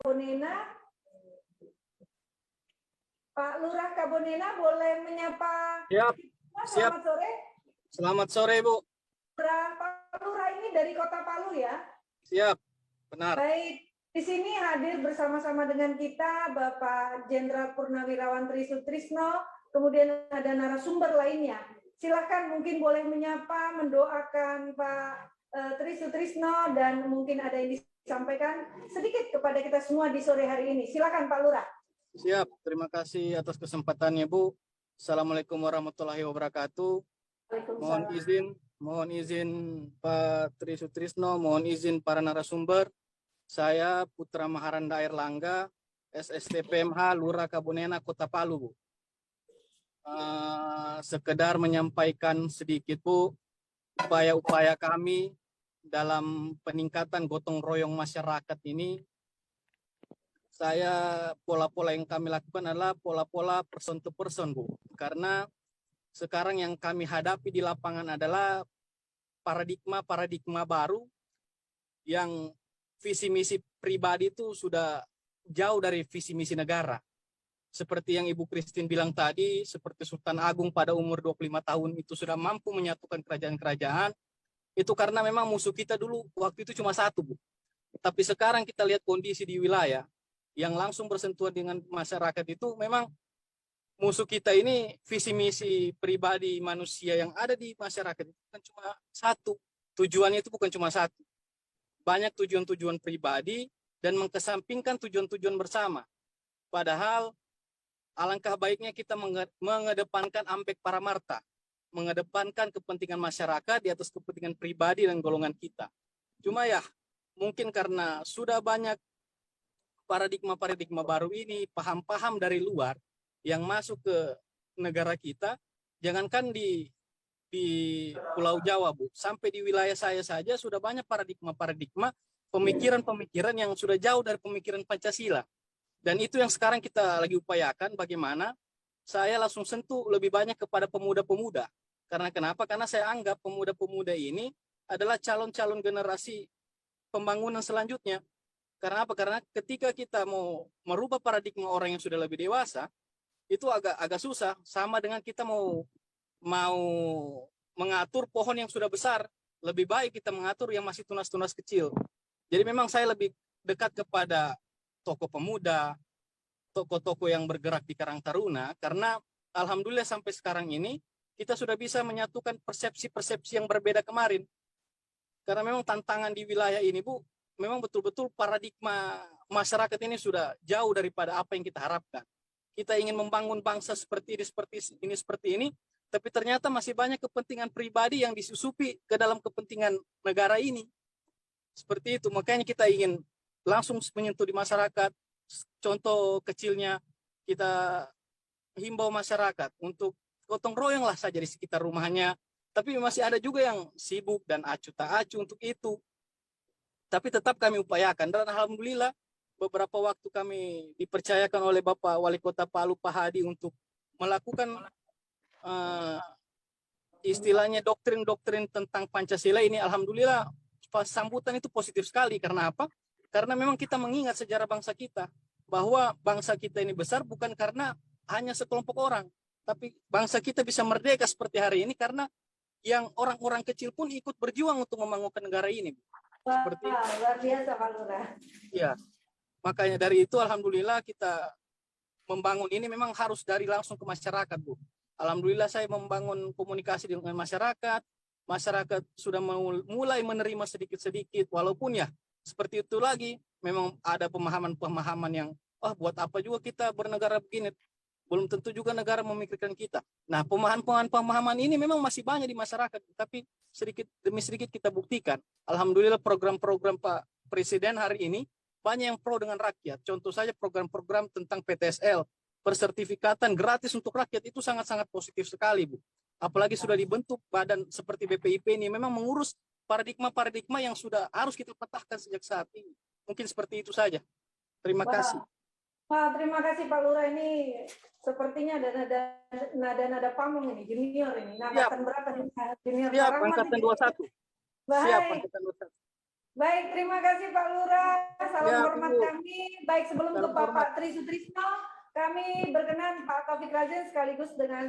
Kabonena. Pak Lurah Kabonena boleh menyapa. Siap. Selamat sore. Selamat sore, Bu. Pak Lurah ini dari Kota Palu ya? Siap, benar. Baik, di sini hadir bersama-sama dengan kita Bapak Jenderal Purnawirawan Tri Sutrisno, kemudian ada narasumber lainnya. Silakan mungkin boleh menyapa, mendoakan Pak Tri Sutrisno dan mungkin ada yang disampaikan sedikit kepada kita semua di sore hari ini. Silakan Pak Lurah. Siap, terima kasih atas kesempatannya, Bu. Assalamualaikum warahmatullahi wabarakatuh. Mohon izin Pak Tri Sutrisno, mohon izin para narasumber. Saya Putra Maharanda Airlangga, SST PMH Lurah Kabonena Kota Palu, Bu. Sekedar menyampaikan sedikit, Bu, upaya-upaya kami dalam peningkatan gotong royong masyarakat ini. Pola-pola yang kami lakukan adalah pola-pola person to person, Bu. Karena sekarang yang kami hadapi di lapangan adalah paradigma baru yang visi misi pribadi itu sudah jauh dari visi misi negara. Seperti yang Ibu Christine bilang tadi, seperti Sultan Agung pada umur 25 tahun itu sudah mampu menyatukan kerajaan-kerajaan, itu karena memang musuh kita dulu waktu itu cuma satu, Bu. Tapi sekarang kita lihat kondisi di wilayah yang langsung bersentuhan dengan masyarakat itu memang musuh kita ini visi misi pribadi manusia yang ada di masyarakat itu bukan cuma satu. Tujuannya itu bukan cuma satu. Banyak tujuan-tujuan pribadi dan mengesampingkan tujuan-tujuan bersama. Padahal alangkah baiknya kita mengedepankan ampek paramarta, mengedepankan kepentingan masyarakat di atas kepentingan pribadi dan golongan kita. Cuma ya, mungkin karena sudah banyak paradigma baru ini, paham-paham dari luar yang masuk ke negara kita, jangankan di Pulau Jawa, Bu, sampai di wilayah saya saja sudah banyak paradigma pemikiran-pemikiran yang sudah jauh dari pemikiran Pancasila. Dan itu yang sekarang kita lagi upayakan bagaimana saya langsung sentuh lebih banyak kepada pemuda-pemuda. Karena kenapa? Karena saya anggap pemuda-pemuda ini adalah calon-calon generasi pembangunan selanjutnya. Karena apa? Karena ketika kita mau merubah paradigma orang yang sudah lebih dewasa, itu agak susah. Sama dengan kita mau mengatur pohon yang sudah besar, lebih baik kita mengatur yang masih tunas-tunas kecil. Jadi memang saya lebih dekat kepada tokoh pemuda, tokoh-tokoh yang bergerak di Karang Taruna, karena alhamdulillah sampai sekarang ini kita sudah bisa menyatukan persepsi-persepsi yang berbeda kemarin. Karena memang tantangan di wilayah ini, Bu, memang betul-betul paradigma masyarakat ini sudah jauh daripada apa yang kita harapkan. Kita ingin membangun bangsa seperti ini, tapi ternyata masih banyak kepentingan pribadi yang disusupi ke dalam kepentingan negara ini. Seperti itu, makanya kita ingin langsung menyentuh di masyarakat. Contoh kecilnya, kita himbau masyarakat untuk gotong royong lah saja di sekitar rumahnya. Tapi masih ada juga yang sibuk dan acuh tak acuh untuk itu. Tapi tetap kami upayakan, dan alhamdulillah beberapa waktu kami dipercayakan oleh Bapak Wali Kota Palu Pak Hadi untuk melakukan istilahnya doktrin-doktrin tentang Pancasila ini. Alhamdulillah sambutan itu positif sekali. Karena apa? Karena memang kita mengingat sejarah bangsa kita, bahwa bangsa kita ini besar bukan karena hanya sekelompok orang, tapi bangsa kita bisa merdeka seperti hari ini karena yang orang-orang kecil pun ikut berjuang untuk membangunkan negara ini. Seperti luar biasa Pak Lurah. Ya, makanya dari itu alhamdulillah kita membangun ini memang harus dari langsung ke masyarakat, Bu. Alhamdulillah saya membangun komunikasi dengan masyarakat. Masyarakat sudah mulai menerima sedikit-sedikit, walaupun ya seperti itu lagi, memang ada pemahaman-pemahaman yang buat apa juga kita bernegara begini, belum tentu juga negara memikirkan kita. Nah, pemahaman ini memang masih banyak di masyarakat, tapi sedikit demi sedikit kita buktikan. Alhamdulillah program-program Pak Presiden hari ini banyak yang pro dengan rakyat. Contoh saja program-program tentang PTSL, persertifikatan gratis untuk rakyat, itu sangat-sangat positif sekali, Bu. Apalagi sudah dibentuk badan seperti BPIP ini, memang mengurus paradigma-paradigma yang sudah harus kita petahkan sejak saat ini. Mungkin seperti itu saja. Terima kasih. Pak, terima kasih Pak Lurah. Ini sepertinya ada nada pamong ini, junior ini. Angkatan berapa nih? Junior Siap, angkatan 21. Baik. Siap, angkatan 21. Baik, terima kasih Pak Lurah. Salam Ya, hormat Bu. kami. Baik, sebelum ke Salam hormat. Bapak Tri Sutrisno, kami berkenan Pak Taufik Razen sekaligus dengan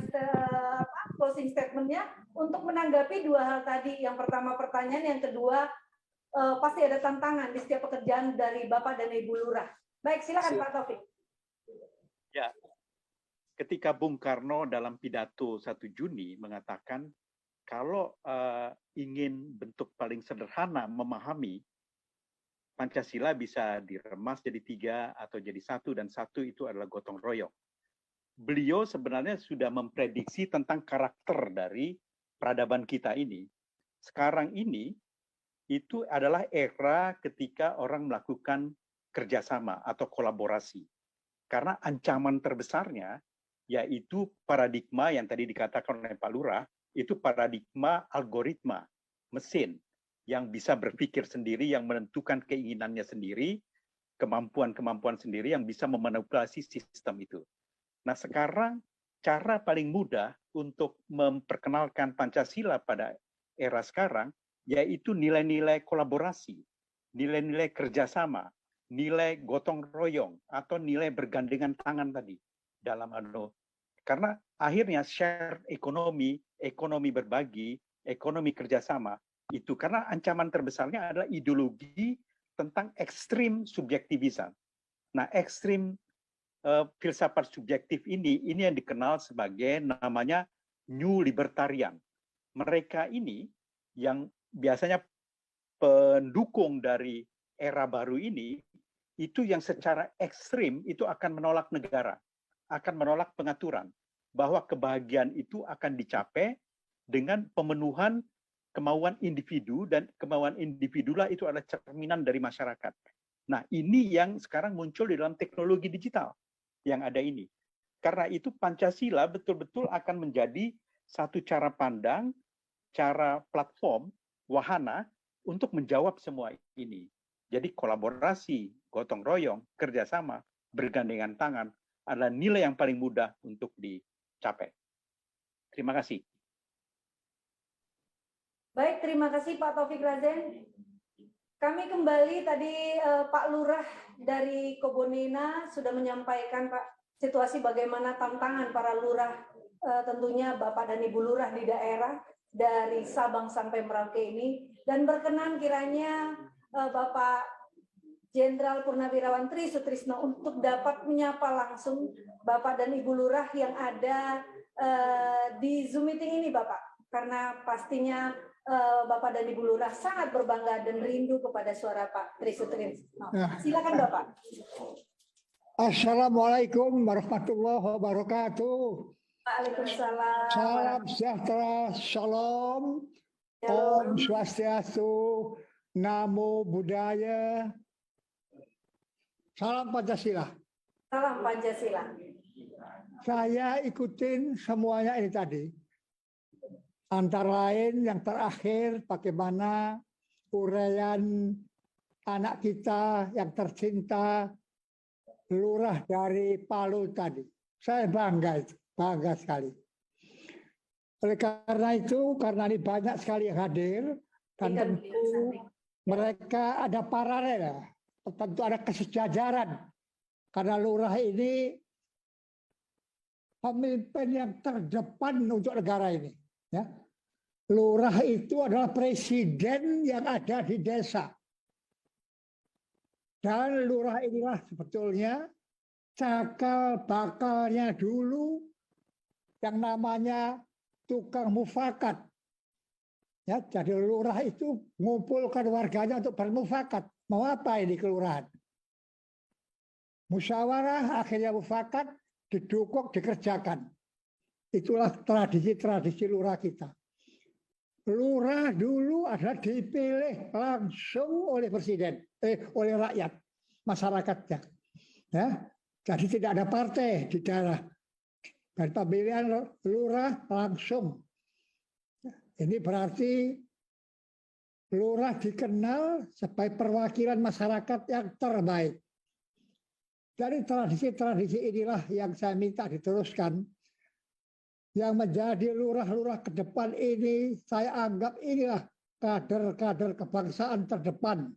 closing statement-nya untuk menanggapi dua hal tadi. Yang pertama pertanyaan, yang kedua pasti ada tantangan di setiap pekerjaan dari Bapak dan Ibu Lurah. Baik, silakan Pak Taufik. Ya, ketika Bung Karno dalam pidato 1 Juni mengatakan kalau ingin bentuk paling sederhana memahami, Pancasila bisa diremas jadi 3 atau jadi 1, dan 1 itu adalah gotong royong. Beliau sebenarnya sudah memprediksi tentang karakter dari peradaban kita ini. Sekarang ini itu adalah era ketika orang melakukan kerjasama atau kolaborasi. Karena ancaman terbesarnya yaitu paradigma yang tadi dikatakan oleh Pak Lurah, itu paradigma algoritma, mesin, yang bisa berpikir sendiri, yang menentukan keinginannya sendiri, kemampuan-kemampuan sendiri, yang bisa memanipulasi sistem itu. Nah sekarang, cara paling mudah untuk memperkenalkan Pancasila pada era sekarang, yaitu nilai-nilai kolaborasi, nilai-nilai kerjasama, nilai gotong royong, atau nilai bergandengan tangan tadi dalam karena akhirnya share ekonomi, ekonomi berbagi, ekonomi kerjasama itu karena ancaman terbesarnya adalah ideologi tentang ekstrim subjektivisme. Nah, ekstrim filsafat subjektif ini yang dikenal sebagai namanya New Libertarian. Mereka ini yang biasanya pendukung dari era baru ini, itu yang secara ekstrim itu akan menolak negara, akan menolak pengaturan, bahwa kebahagiaan itu akan dicapai dengan pemenuhan kemauan individu, dan kemauan individulah itu adalah cerminan dari masyarakat. Nah, ini yang sekarang muncul di dalam teknologi digital yang ada ini. Karena itu Pancasila betul-betul akan menjadi satu cara pandang, cara platform, wahana untuk menjawab semua ini. Jadi kolaborasi, gotong royong, kerjasama, bergandengan tangan adalah nilai yang paling mudah untuk dicapai. Terima kasih. Baik, terima kasih Pak Taufik Razen. Kami kembali tadi Pak Lurah dari Kobonena sudah menyampaikan Pak situasi bagaimana tantangan para lurah, tentunya Bapak dan Ibu Lurah di daerah dari Sabang sampai Merauke ini, dan berkenan kiranya Bapak Jenderal Purnawirawan Tri Sutrisno untuk dapat menyapa langsung Bapak dan Ibu Lurah yang ada di Zoom meeting ini Bapak, karena pastinya Bapak dan Ibu Lurah sangat berbangga dan rindu kepada suara Pak Tri Sutrisno. Silakan Bapak. Assalamualaikum warahmatullahi wabarakatuh. Waalaikumsalam. Salam sejahtera, shalom, Om Swastiastu, Namo Buddhaya, salam Pancasila. Salam Pancasila. Saya ikutin semuanya ini tadi. Antara lain yang terakhir bagaimana uraian anak kita yang tercinta, lurah dari Palu tadi. Saya bangga itu, bangga sekali. Oleh karena itu, karena ini banyak sekali yang hadir, dan tentu mereka ada paralel, tentu ada kesejajaran. Karena lurah ini pemimpin yang terdepan untuk negara ini. Ya. Lurah itu adalah presiden yang ada di desa. Dan lurah inilah sebetulnya cakal bakalnya dulu yang namanya tukang mufakat. Ya, jadi lurah itu mengumpulkan warganya untuk bermufakat. Mau apa ini kelurahan? Musyawarah, akhirnya mufakat, didukung, dikerjakan. Itulah tradisi-tradisi lurah kita. Lurah dulu adalah dipilih langsung oleh presiden, oleh rakyat, masyarakatnya. Ya, jadi tidak ada partai di daerah. Dan pemilihan lurah langsung. Ini berarti lurah dikenal sebagai perwakilan masyarakat yang terbaik. Dari tradisi-tradisi inilah yang saya minta diteruskan. Yang menjadi lurah-lurah ke depan ini, saya anggap inilah kader-kader kebangsaan terdepan.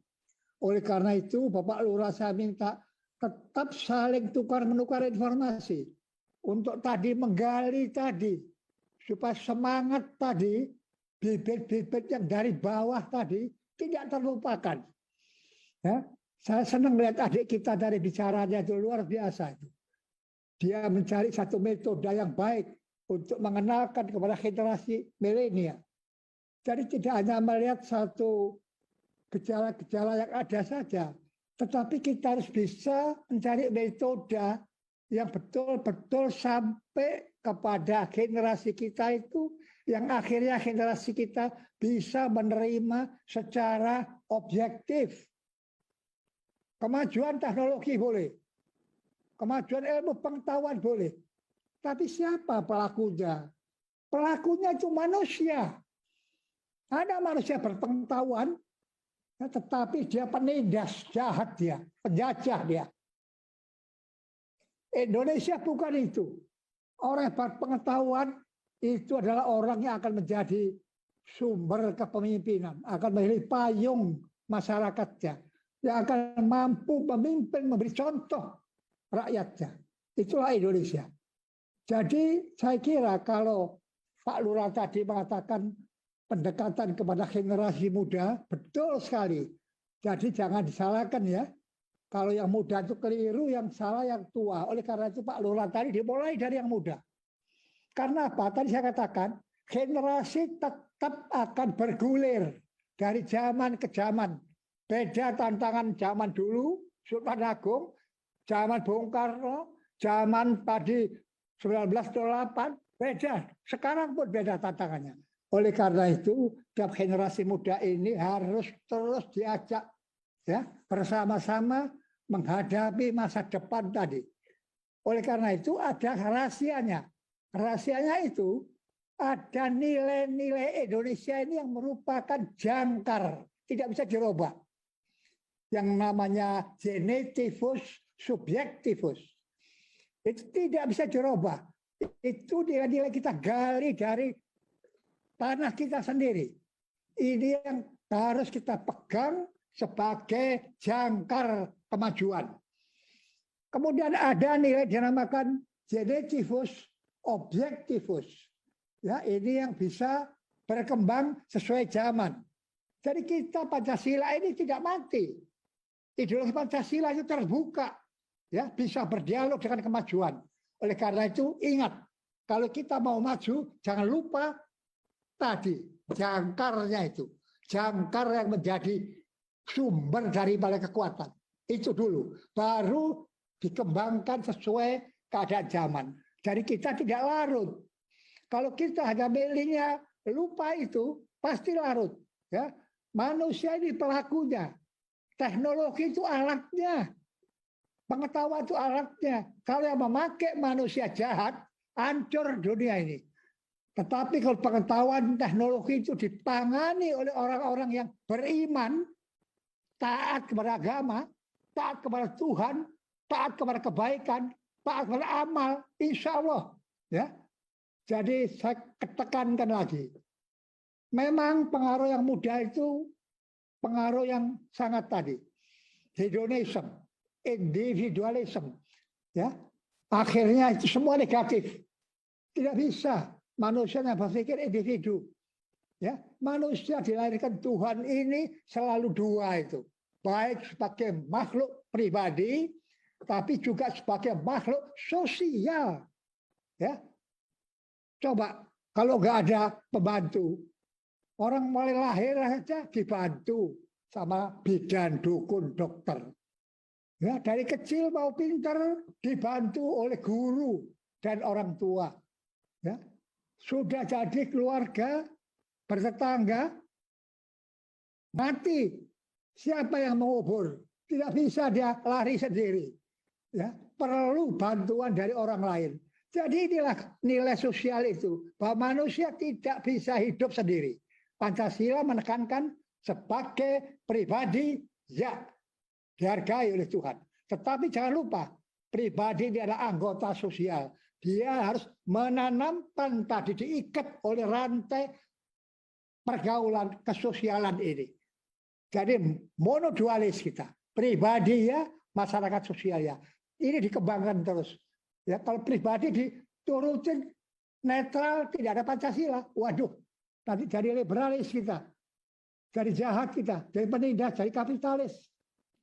Oleh karena itu, Bapak Lurah, saya minta tetap saling tukar-menukar informasi untuk tadi menggali tadi, supaya semangat tadi, bibit-bibit yang dari bawah tadi tidak terlupakan. Ya, saya senang melihat adik kita dari bicaranya itu luar biasa itu. Dia mencari satu metode yang baik untuk mengenalkan kepada generasi milenial. Jadi tidak hanya melihat satu gejala-gejala yang ada saja, tetapi kita harus bisa mencari metode yang betul-betul sampai kepada generasi kita itu, yang akhirnya generasi kita bisa menerima secara objektif. Kemajuan teknologi boleh, kemajuan ilmu pengetahuan boleh, tapi siapa pelakunya? Pelakunya itu manusia. Ada manusia berpengetahuan, tetapi dia penindas, jahat dia, penjajah dia. Indonesia bukan itu. Orang yang berpengetahuan itu adalah orang yang akan menjadi sumber kepemimpinan, akan menjadi payung masyarakatnya, yang akan mampu memimpin, memberi contoh rakyatnya. Itulah Indonesia. Jadi saya kira kalau Pak Lurah tadi mengatakan pendekatan kepada generasi muda, betul sekali. Jadi jangan disalahkan ya. Kalau yang muda itu keliru, yang salah yang tua. Oleh karena itu Pak Lurah tadi dimulai dari yang muda. Karena apa? Tadi saya katakan, generasi tetap akan bergulir dari zaman ke zaman. Beda tantangan zaman dulu, Sultan Agung, zaman Bung Karno, zaman tadi 1928, beda. Sekarang pun beda tantangannya. Oleh karena itu, tiap generasi muda ini harus terus diajak ya bersama-sama menghadapi masa depan tadi. Oleh karena itu ada rahasianya. Rahasianya itu ada nilai-nilai Indonesia ini yang merupakan jangkar, tidak bisa dirubah. Yang namanya genetivus, subjektivus. Itu tidak bisa dirubah. Itu nilai-nilai kita gali dari tanah kita sendiri. Ini yang harus kita pegang sebagai jangkar kemajuan. Kemudian ada nilai dinamakan genetivus, objektivus. Ya, ini yang bisa berkembang sesuai zaman. Jadi kita Pancasila ini tidak mati. Ideologi Pancasila itu terbuka, ya, bisa berdialog dengan kemajuan. Oleh karena itu ingat, kalau kita mau maju jangan lupa tadi jangkarnya itu, jangkar yang menjadi sumber daripada kekuatan itu dulu, baru dikembangkan sesuai keadaan zaman. Jadi kita tidak larut. Kalau kita hanya milihnya lupa itu pasti larut. Ya, manusia ini pelakunya, teknologi itu alatnya, pengetahuan itu alatnya. Kalau yang memakai manusia jahat, hancur dunia ini. Tetapi kalau pengetahuan teknologi itu ditangani oleh orang-orang yang beriman, taat kepada agama, taat kepada Tuhan, taat kepada kebaikan, taat kepada amal, insya Allah. Ya. Jadi saya tekankan lagi. Memang pengaruh yang muda itu pengaruh yang sangat tadi. Hedonism, individualism. Ya. Akhirnya itu semua negatif. Tidak bisa. Manusia yang berpikir individu. Ya, manusia dilahirkan Tuhan ini selalu dua itu. Baik sebagai makhluk pribadi, tapi juga sebagai makhluk sosial. Ya. Coba kalau nggak ada pembantu, orang mulai lahir saja dibantu sama bidan, dukun, dokter. Ya, dari kecil mau pintar dibantu oleh guru dan orang tua. Ya. Sudah jadi keluarga, bertetangga, mati. Siapa yang mengubur? Tidak bisa dia lari sendiri. Ya, perlu bantuan dari orang lain. Jadi inilah nilai sosial itu, bahwa manusia tidak bisa hidup sendiri. Pancasila menekankan sebagai pribadi, ya, dihargai oleh Tuhan. Tetapi jangan lupa, pribadi ini adalah anggota sosial. Dia harus menanamkan tadi, diikat oleh rantai pergaulan kesosialan ini. Jadi monodualis kita, pribadi ya, masyarakat sosial ya. Ini dikembangkan terus. Ya, kalau pribadi diturutin netral, tidak ada Pancasila, waduh, nanti jadi liberalis kita, jadi jahat kita, jadi penindas, jadi kapitalis.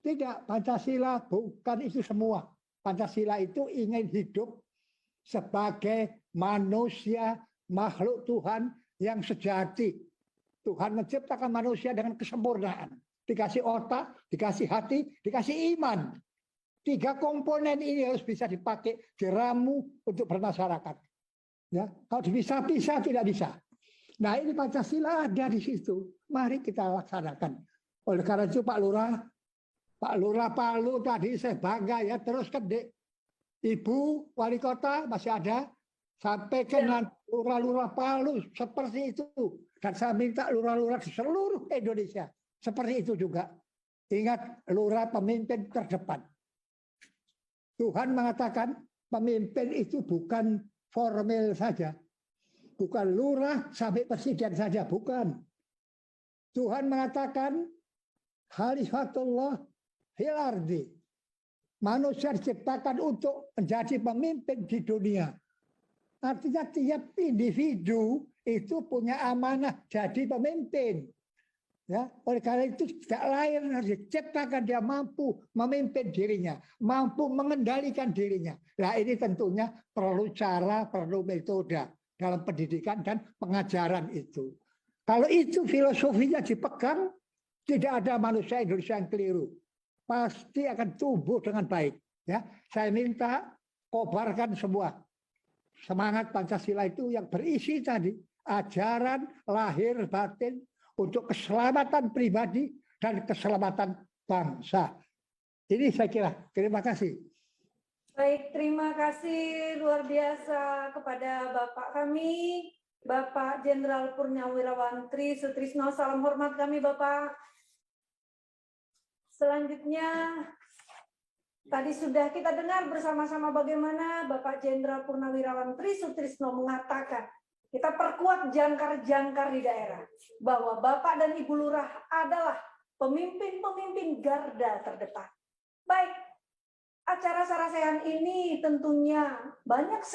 Tidak, Pancasila bukan itu semua. Pancasila itu ingin hidup sebagai manusia, makhluk Tuhan yang sejati. Tuhan menciptakan manusia dengan kesempurnaan. Dikasih otak, dikasih hati, dikasih iman. 3 komponen ini harus bisa dipakai, diramu untuk bermasyarakat. Ya, kalau dipisah-pisah tidak bisa. Nah, ini Pancasila ada di situ. Mari kita laksanakan. Oleh karena itu Pak Lurah Palu tadi saya bangga ya, terus kedek. Ibu Wali Kota masih ada, sampaikan lurah-lurah Palu seperti itu. Dan saya minta lurah-lurah di seluruh Indonesia seperti itu juga. Ingat, lurah pemimpin terdepan. Tuhan mengatakan pemimpin itu bukan formal saja. Bukan lurah sampai presiden saja, bukan. Tuhan mengatakan Khalifatullah fil ardi. Manusia diciptakan untuk menjadi pemimpin di dunia. Artinya tiap individu itu punya amanah jadi pemimpin. Ya, oleh karena itu tidak lain harus diciptakan dia mampu memimpin dirinya, mampu mengendalikan dirinya. Nah, ini tentunya perlu cara, perlu metode dalam pendidikan dan pengajaran itu. Kalau itu filosofinya dipegang, tidak ada manusia Indonesia yang keliru. Pasti akan tumbuh dengan baik. Ya, saya minta kobarkan semua semangat Pancasila itu yang berisi tadi ajaran lahir batin untuk keselamatan pribadi dan keselamatan bangsa. Ini saya kira. Terima kasih. Baik, terima kasih luar biasa kepada Bapak kami, Bapak Jenderal Purnawirawan Tri Sutrisno. Salam hormat kami, Bapak. Selanjutnya, tadi sudah kita dengar bersama-sama bagaimana Bapak Jenderal Purnawirawan Tri Sutrisno mengatakan, kita perkuat jangkar-jangkar di daerah, bahwa Bapak dan Ibu Lurah adalah pemimpin-pemimpin garda terdepan. Baik, acara sarasehan ini tentunya banyak sekali